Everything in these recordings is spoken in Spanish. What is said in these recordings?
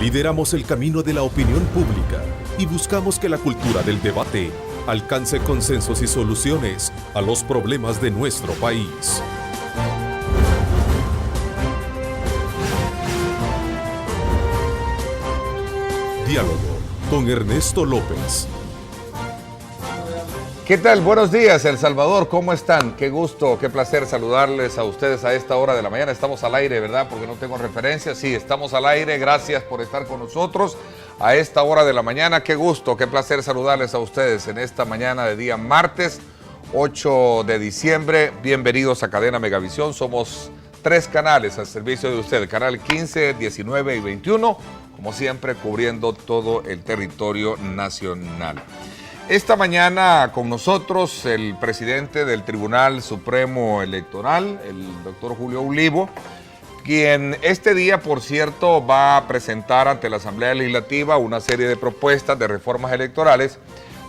Lideramos el camino de la opinión pública y buscamos que la cultura del debate alcance consensos y soluciones a los problemas de nuestro país. Diálogo con Ernesto López. ¿Qué tal? Buenos días, El Salvador, ¿cómo están? Qué gusto, qué placer saludarles a ustedes a esta hora de la mañana. Estamos al aire, ¿verdad? Porque no tengo referencia. Sí, estamos al aire. Gracias por estar con nosotros a esta hora de la mañana. Qué gusto, qué placer saludarles a ustedes en esta mañana de día martes, 8 de diciembre. Bienvenidos a Cadena Megavisión. Somos 3 canales al servicio de usted. Canal 15, 19 y 21, como siempre, cubriendo todo el territorio nacional. Esta mañana con nosotros el presidente del Tribunal Supremo Electoral, el doctor Julio Olivo, quien este día, por cierto, va a presentar ante la Asamblea Legislativa una serie de propuestas de reformas electorales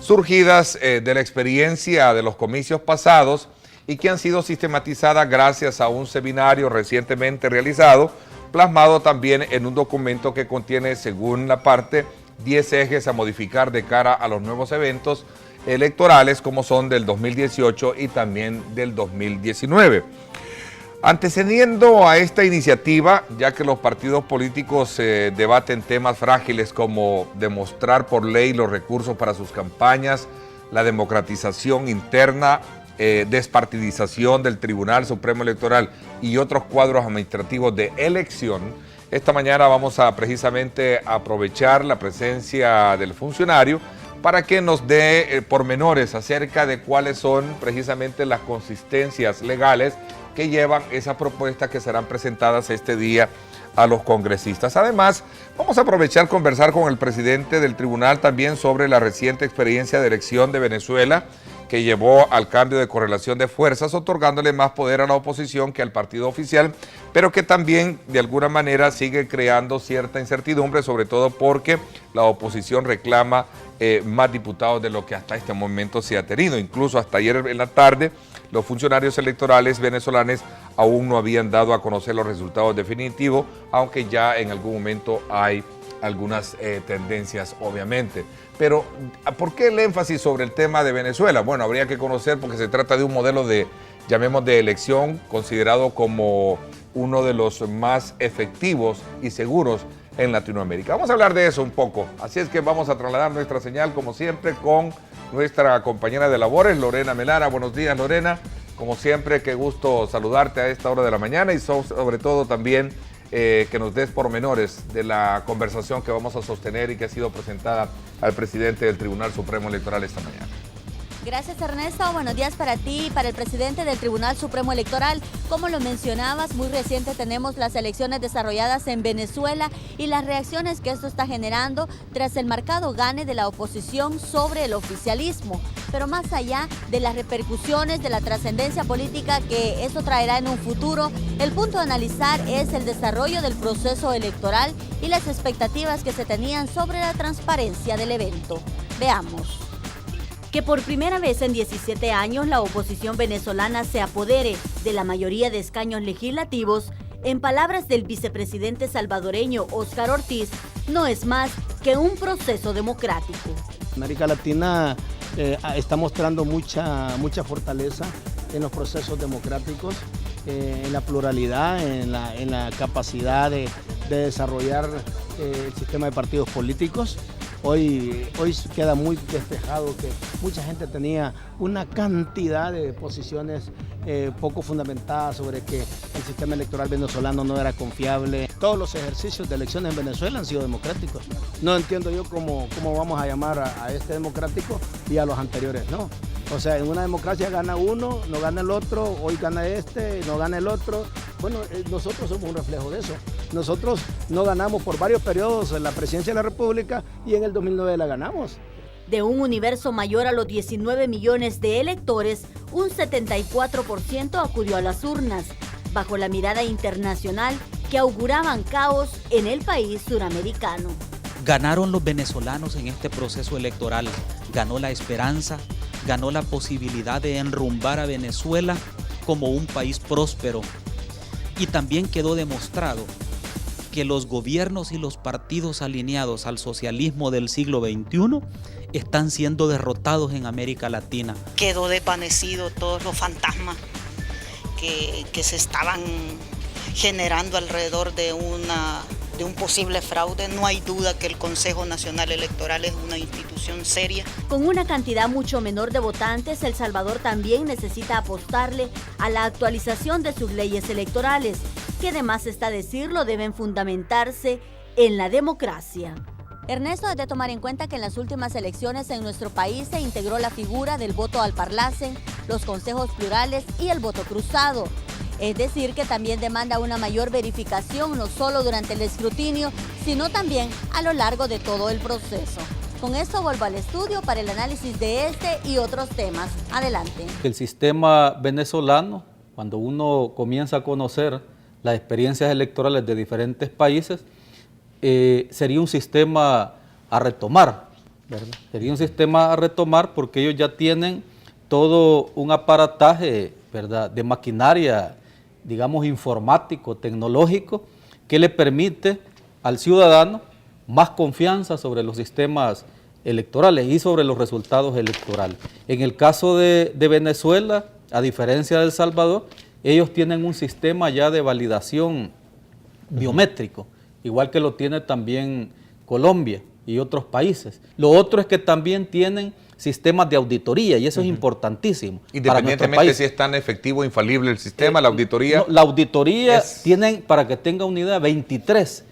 surgidas de la experiencia de los comicios pasados y que han sido sistematizadas gracias a un seminario recientemente realizado, plasmado también en un documento que contiene, según la parte, 10 ejes a modificar de cara a los nuevos eventos electorales como son del 2018 y también del 2019. Antecediendo a esta iniciativa, ya que los partidos políticos debaten temas frágiles como demostrar por ley los recursos para sus campañas, la democratización interna, despartidización del Tribunal Supremo Electoral y otros cuadros administrativos de elección, esta mañana vamos a precisamente aprovechar la presencia del funcionario para que nos dé pormenores acerca de cuáles son precisamente las consistencias legales que llevan esas propuestas que serán presentadas este día a los congresistas. Además, vamos a aprovechar conversar con el presidente del tribunal también sobre la reciente experiencia de elección de Venezuela, que llevó al cambio de correlación de fuerzas, otorgándole más poder a la oposición que al partido oficial, pero que también de alguna manera sigue creando cierta incertidumbre, sobre todo porque la oposición reclama más diputados de lo que hasta este momento se ha tenido. Incluso hasta ayer en la tarde, los funcionarios electorales venezolanos aún no habían dado a conocer los resultados definitivos, aunque ya en algún momento hay algunas tendencias, obviamente. Pero, ¿por qué el énfasis sobre el tema de Venezuela? Bueno, habría que conocer porque se trata de un modelo de, llamemos, de elección considerado como uno de los más efectivos y seguros en Latinoamérica. Vamos a hablar de eso un poco. Así es que vamos a trasladar nuestra señal, como siempre, con nuestra compañera de labores, Lorena Melara. Buenos días, Lorena. Como siempre, qué gusto saludarte a esta hora de la mañana y sobre todo también que nos des pormenores de la conversación que vamos a sostener y que ha sido presentada al presidente del Tribunal Supremo Electoral esta mañana. Gracias, Ernesto. Buenos días para ti y para el presidente del Tribunal Supremo Electoral. Como lo mencionabas, muy reciente tenemos las elecciones desarrolladas en Venezuela y las reacciones que esto está generando tras el marcado gane de la oposición sobre el oficialismo. Pero más allá de las repercusiones, de la trascendencia política que esto traerá en un futuro, el punto a analizar es el desarrollo del proceso electoral y las expectativas que se tenían sobre la transparencia del evento. Veamos. Que por primera vez en 17 años la oposición venezolana se apodere de la mayoría de escaños legislativos, en palabras del vicepresidente salvadoreño Óscar Ortiz, no es más que un proceso democrático. América Latina está mostrando mucha fortaleza en los procesos democráticos, en la pluralidad, en la capacidad de desarrollar el sistema de partidos políticos. Hoy queda muy despejado que mucha gente tenía una cantidad de posiciones poco fundamentadas sobre que el sistema electoral venezolano no era confiable. Todos los ejercicios de elecciones en Venezuela han sido democráticos. No entiendo yo cómo vamos a llamar a este democrático y a los anteriores no. O sea, en una democracia gana uno, no gana el otro, hoy gana este, no gana el otro. Bueno, nosotros somos un reflejo de eso. Nosotros no ganamos por varios periodos en la presidencia de la República y en el 2009 la ganamos. De un universo mayor a los 19 millones de electores, un 74% acudió a las urnas, bajo la mirada internacional que auguraban caos en el país suramericano. Ganaron los venezolanos en este proceso electoral, ganó la esperanza, ganó la posibilidad de enrumbar a Venezuela como un país próspero. Y también quedó demostrado que los gobiernos y los partidos alineados al socialismo del siglo XXI están siendo derrotados en América Latina. Quedó desvanecido todos los fantasmas que se estaban generando alrededor de un posible fraude. No hay duda que el Consejo Nacional Electoral es una institución seria. Con una cantidad mucho menor de votantes, El Salvador también necesita apostarle a la actualización de sus leyes electorales, que además está decirlo deben fundamentarse en la democracia. Ernesto, es de tomar en cuenta que en las últimas elecciones en nuestro país se integró la figura del voto al parlacen, los consejos plurales y el voto cruzado. Es decir, que también demanda una mayor verificación, no solo durante el escrutinio, sino también a lo largo de todo el proceso. Con esto vuelvo al estudio para el análisis de este y otros temas. Adelante. El sistema venezolano, cuando uno comienza a conocer las experiencias electorales de diferentes países, sería un sistema a retomar, ¿verdad? Sería un sistema a retomar porque ellos ya tienen todo un aparataje, ¿verdad?, de maquinaria, digamos, informático, tecnológico, que le permite al ciudadano más confianza sobre los sistemas electorales y sobre los resultados electorales. En el caso de Venezuela, a diferencia de El Salvador, ellos tienen un sistema ya de validación biométrico, igual que lo tiene también Colombia y otros países. Lo otro es que también tienen sistemas de auditoría y eso es importantísimo. Independientemente si es tan efectivo o infalible el sistema, la auditoría... No, la auditoría tienen, para que tenga una idea, 23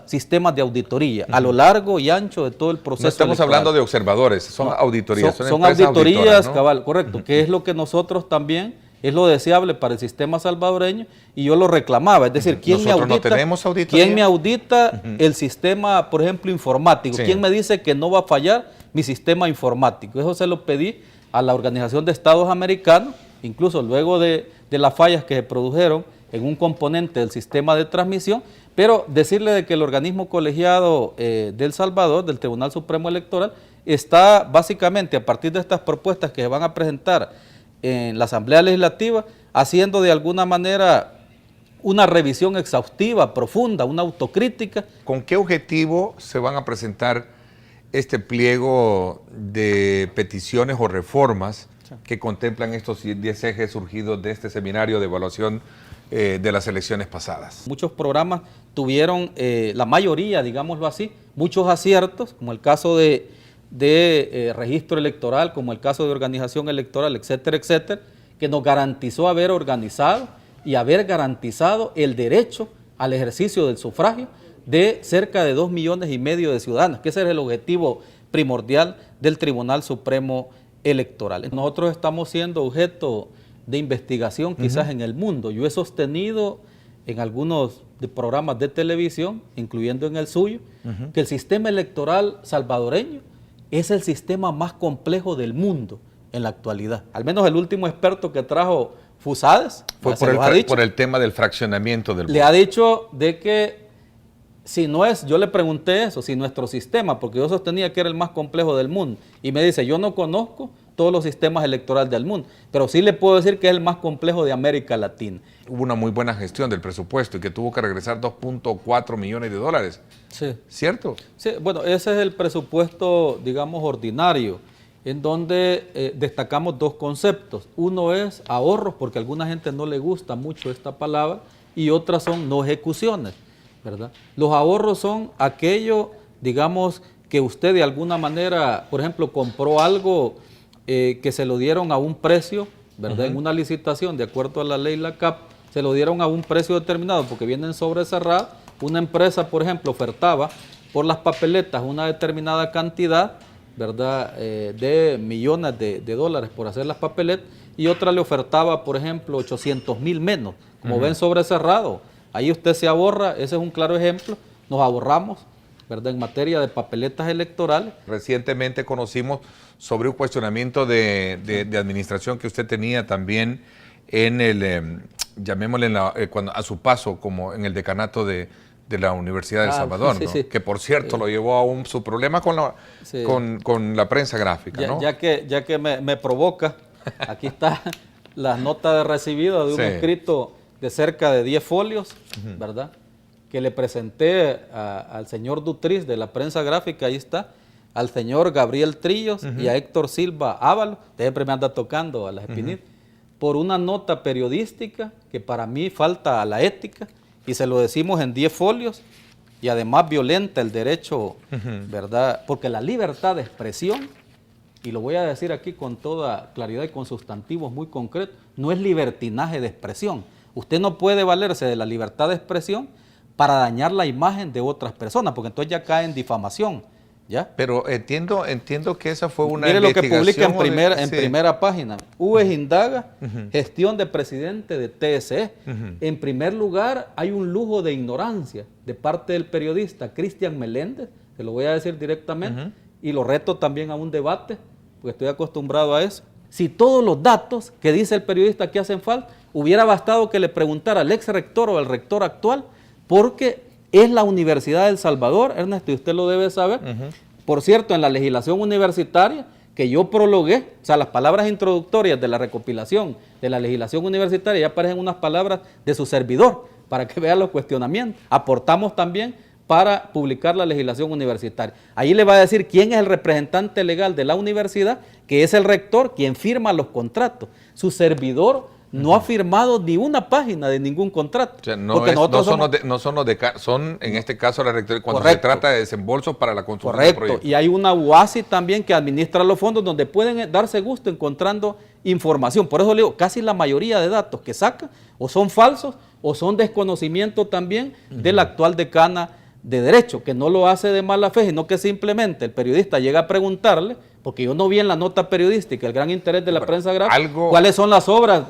sistemas de auditoría a lo largo y ancho de todo el proceso. No estamos electoral. Hablando de observadores, son auditorías. Son auditorías, cabal, correcto, que es lo que nosotros también, es lo deseable para el sistema salvadoreño y yo lo reclamaba, es decir, ¿quién me audita? No tenemos auditoría. ¿Quién me audita el sistema, por ejemplo, informático? ¿Quién me dice que no va a fallar mi sistema informático? Eso se lo pedí a la Organización de Estados Americanos, incluso luego de las fallas que se produjeron en un componente del sistema de transmisión, pero decirle de que el organismo colegiado de El Salvador, del Tribunal Supremo Electoral, está básicamente a partir de estas propuestas que se van a presentar en la Asamblea Legislativa, haciendo de alguna manera una revisión exhaustiva, profunda, una autocrítica. ¿Con qué objetivo se van a presentar este pliego de peticiones o reformas que contemplan estos 10 ejes surgidos de este seminario de evaluación de las elecciones pasadas? Muchos programas tuvieron, la mayoría, digámoslo así, muchos aciertos, como el caso de registro electoral, como el caso de organización electoral, etcétera, etcétera, que nos garantizó haber organizado y haber garantizado el derecho al ejercicio del sufragio de cerca de 2,5 millones de ciudadanos, que ese es el objetivo primordial del Tribunal Supremo Electoral. Nosotros estamos siendo objeto de investigación quizás en el mundo. Yo he sostenido en algunos programas de televisión, incluyendo en el suyo, que el sistema electoral salvadoreño es el sistema más complejo del mundo en la actualidad. Al menos el último experto que trajo Fusades fue por el tema del fraccionamiento del voto. Le ha dicho de que si no es, yo le pregunté eso, si nuestro sistema, porque yo sostenía que era el más complejo del mundo, y me dice, yo no conozco todos los sistemas electorales del mundo, pero sí le puedo decir que es el más complejo de América Latina. Hubo una muy buena gestión del presupuesto y que tuvo que regresar 2.4 millones de dólares. Sí. ¿Cierto? Sí, bueno, ese es el presupuesto, digamos, ordinario, en donde destacamos dos conceptos. Uno es ahorros, porque a alguna gente no le gusta mucho esta palabra, y otras son no ejecuciones, ¿verdad? Los ahorros son aquello, digamos, que usted de alguna manera, por ejemplo, compró algo que se lo dieron a un precio, ¿verdad? En una licitación, de acuerdo a la ley la CAP, se lo dieron a un precio determinado porque vienen sobrecerrados. Una empresa, por ejemplo, ofertaba por las papeletas una determinada cantidad, ¿verdad?, de millones de dólares por hacer las papeletas, y otra le ofertaba, por ejemplo, 800,000 menos. Como ven, sobrecerrado. Ahí usted se ahorra, ese es un claro ejemplo, nos ahorramos, ¿verdad?, en materia de papeletas electorales. Recientemente conocimos sobre un cuestionamiento de administración que usted tenía también en el, llamémosle, a su paso como en el decanato de la Universidad de El Salvador, sí, ¿no? sí. Que por cierto lo llevó a su problema con la prensa gráfica, ¿no? Ya que me provoca, aquí está la nota de recibido de un escrito de cerca de 10 folios, ¿verdad?, que le presenté al señor Dutriz de la prensa gráfica, ahí está, al señor Gabriel Trillos y a Héctor Silva Ávalo, siempre me anda tocando a las espinitas, por una nota periodística que para mí falta a la ética, y se lo decimos en 10 folios, y además violenta el derecho, ¿verdad? Porque la libertad de expresión, y lo voy a decir aquí con toda claridad y con sustantivos muy concretos, no es libertinaje de expresión. Usted no puede valerse de la libertad de expresión para dañar la imagen de otras personas, porque entonces ya cae en difamación, ¿ya? Pero entiendo que esa fue una Mire lo que investigación. publica en primera página. UES indaga gestión de presidente de TSE. En primer lugar, hay un lujo de ignorancia de parte del periodista Cristian Meléndez, que lo voy a decir directamente, y lo reto también a un debate, porque estoy acostumbrado a eso. Si todos los datos que dice el periodista que hacen falta, hubiera bastado que le preguntara al ex rector o al rector actual, porque es la Universidad del Salvador, Ernesto, y usted lo debe saber. Por cierto, en la legislación universitaria que yo prologué, o sea, las palabras introductorias de la recopilación de la legislación universitaria ya aparecen unas palabras de su servidor, para que vean los cuestionamientos. Aportamos también para publicar la legislación universitaria. Ahí le va a decir quién es el representante legal de la universidad, que es el rector, quien firma los contratos. Su servidor no ha firmado ni una página de ningún contrato. O sea, son en este caso la rectoría cuando se trata de desembolsos para la construcción del proyecto. Y hay una UASI también que administra los fondos donde pueden darse gusto encontrando información. Por eso le digo, casi la mayoría de datos que sacan o son falsos o son desconocimiento también de la actual decana de Derecho, que no lo hace de mala fe, sino que simplemente el periodista llega a preguntarle, porque yo no vi en la nota periodística el gran interés de la prensa gráfica, cuáles son las obras,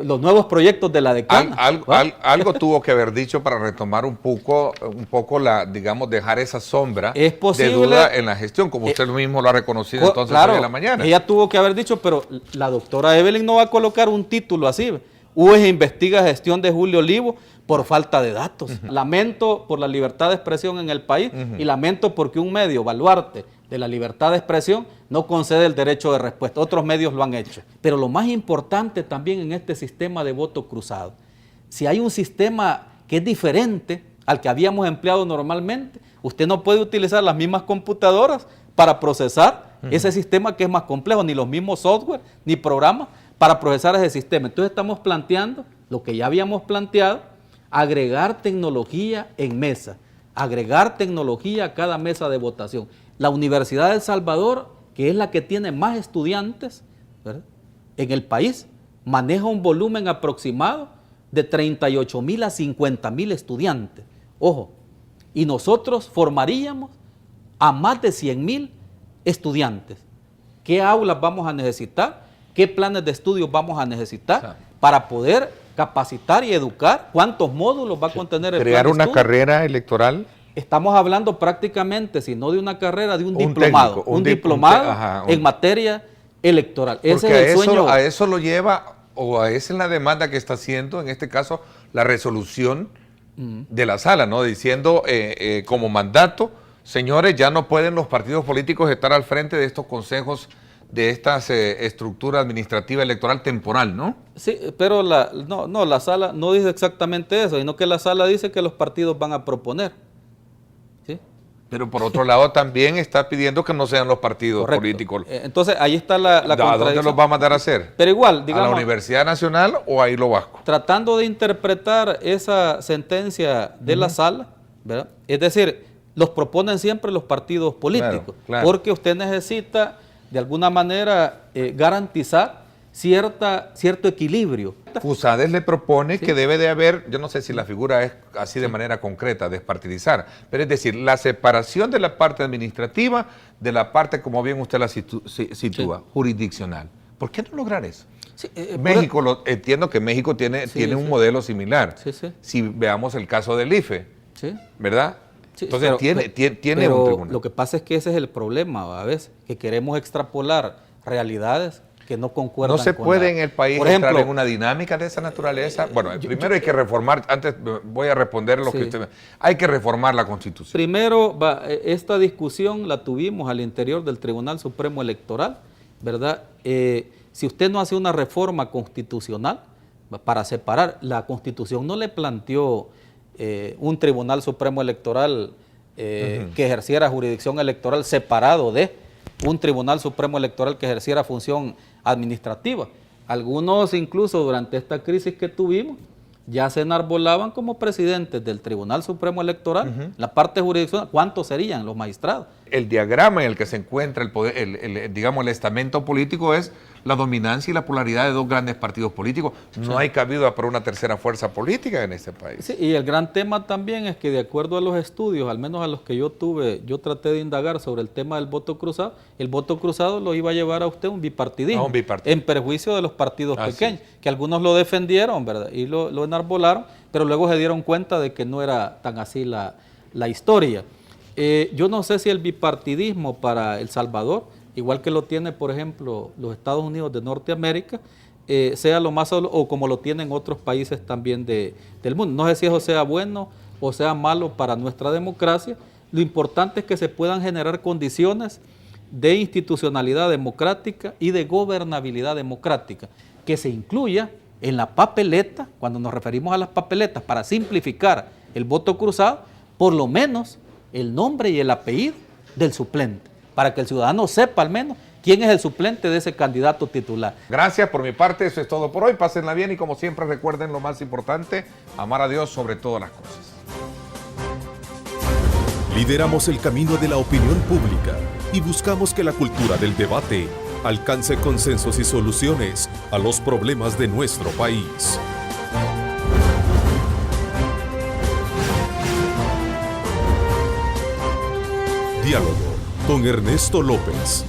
los nuevos proyectos de la decana. Algo tuvo que haber dicho para retomar un poco la, digamos, dejar esa sombra de duda en la gestión, como usted mismo lo ha reconocido entonces hoy en la mañana. Ella tuvo que haber dicho, pero la doctora Evelyn no va a colocar un título así. UES investiga gestión de Julio Olivo por falta de datos. Lamento por la libertad de expresión en el país y lamento porque un medio, baluarte de la libertad de expresión, no concede el derecho de respuesta. Otros medios lo han hecho. Pero lo más importante también en este sistema de voto cruzado, si hay un sistema que es diferente al que habíamos empleado normalmente, usted no puede utilizar las mismas computadoras para procesar ese sistema que es más complejo, ni los mismos software, ni programas para procesar ese sistema. Entonces estamos planteando lo que ya habíamos planteado, agregar tecnología en mesa, agregar tecnología a cada mesa de votación. La Universidad de El Salvador, que es la que tiene más estudiantes, ¿verdad?, en el país, maneja un volumen aproximado de 38,000 a 50,000 estudiantes. Ojo, y nosotros formaríamos a más de 100,000 estudiantes. ¿Qué aulas vamos a necesitar? ¿Qué planes de estudios vamos a necesitar para poder capacitar y educar? ¿Cuántos módulos va a contener el plan de ¿Crear una estudio? Carrera electoral? Estamos hablando prácticamente, si no de una carrera, de un diplomado. Técnico, un diplomado en materia electoral. Ese es el sueño. A eso lo lleva, o a esa es la demanda que está haciendo, en este caso, la resolución de la sala, ¿no? Diciendo como mandato, señores, ya no pueden los partidos políticos estar al frente de estos consejos, de esta estructura administrativa electoral temporal, ¿no? Sí, pero la sala no dice exactamente eso, sino que la sala dice que los partidos van a proponer. ¿Sí? Pero por otro lado también está pidiendo que no sean los partidos políticos. Entonces ahí está la contradicción. ¿A dónde los va a mandar a hacer? Pero igual, digamos, ¿a la Universidad Nacional o a Hilo Vasco? Tratando de interpretar esa sentencia de la sala, ¿verdad? Es decir, los proponen siempre los partidos políticos, porque usted necesita de alguna manera garantizar cierto equilibrio. FUSADES le propone que debe de haber, yo no sé si la figura es así de manera concreta, despartidizar, pero es decir, la separación de la parte administrativa de la parte, como bien usted la sitúa, jurisdiccional. ¿Por qué no lograr eso? México, entiendo que México tiene un modelo similar. Si veamos el caso del IFE, ¿verdad? Sí, entonces tiene un tribunal. Lo que pasa es que ese es el problema a veces, que queremos extrapolar realidades que no concuerdan. No se puede en el país entrar en una dinámica de esa naturaleza. Bueno, primero hay que reformar, antes voy a responder lo que usted me... Hay que reformar la Constitución. Primero, esta discusión la tuvimos al interior del Tribunal Supremo Electoral, ¿verdad? Si usted no hace una reforma constitucional para separar, la Constitución no le planteó un Tribunal Supremo Electoral que ejerciera jurisdicción electoral separado de un Tribunal Supremo Electoral que ejerciera función administrativa. Algunos incluso durante esta crisis que tuvimos ya se enarbolaban como presidentes del Tribunal Supremo Electoral, la parte jurisdiccional. ¿Cuántos serían los magistrados? El diagrama en el que se encuentra el poder, digamos, el estamento político es la dominancia y la polaridad de dos grandes partidos políticos. No hay cabida para una tercera fuerza política en este país. Sí, y el gran tema también es que de acuerdo a los estudios, al menos a los que yo tuve, yo traté de indagar sobre el tema del voto cruzado. El voto cruzado lo iba a llevar a usted un bipartidismo, en perjuicio de los partidos pequeños, que algunos lo defendieron, ¿verdad? Y lo enarbolaron, pero luego se dieron cuenta de que no era tan así la historia. Yo no sé si el bipartidismo para El Salvador, igual que lo tiene, por ejemplo, los Estados Unidos de Norteamérica, sea lo más o como lo tienen otros países también del mundo. No sé si eso sea bueno o sea malo para nuestra democracia. Lo importante es que se puedan generar condiciones de institucionalidad democrática y de gobernabilidad democrática, que se incluya en la papeleta, cuando nos referimos a las papeletas, para simplificar el voto cruzado, por lo menos el nombre y el apellido del suplente, para que el ciudadano sepa al menos quién es el suplente de ese candidato titular. Gracias por mi parte, eso es todo por hoy. Pásenla bien y como siempre recuerden lo más importante, amar a Dios sobre todas las cosas. Lideramos el camino de la opinión pública y buscamos que la cultura del debate alcance consensos y soluciones a los problemas de nuestro país. Diálogo con Ernesto López.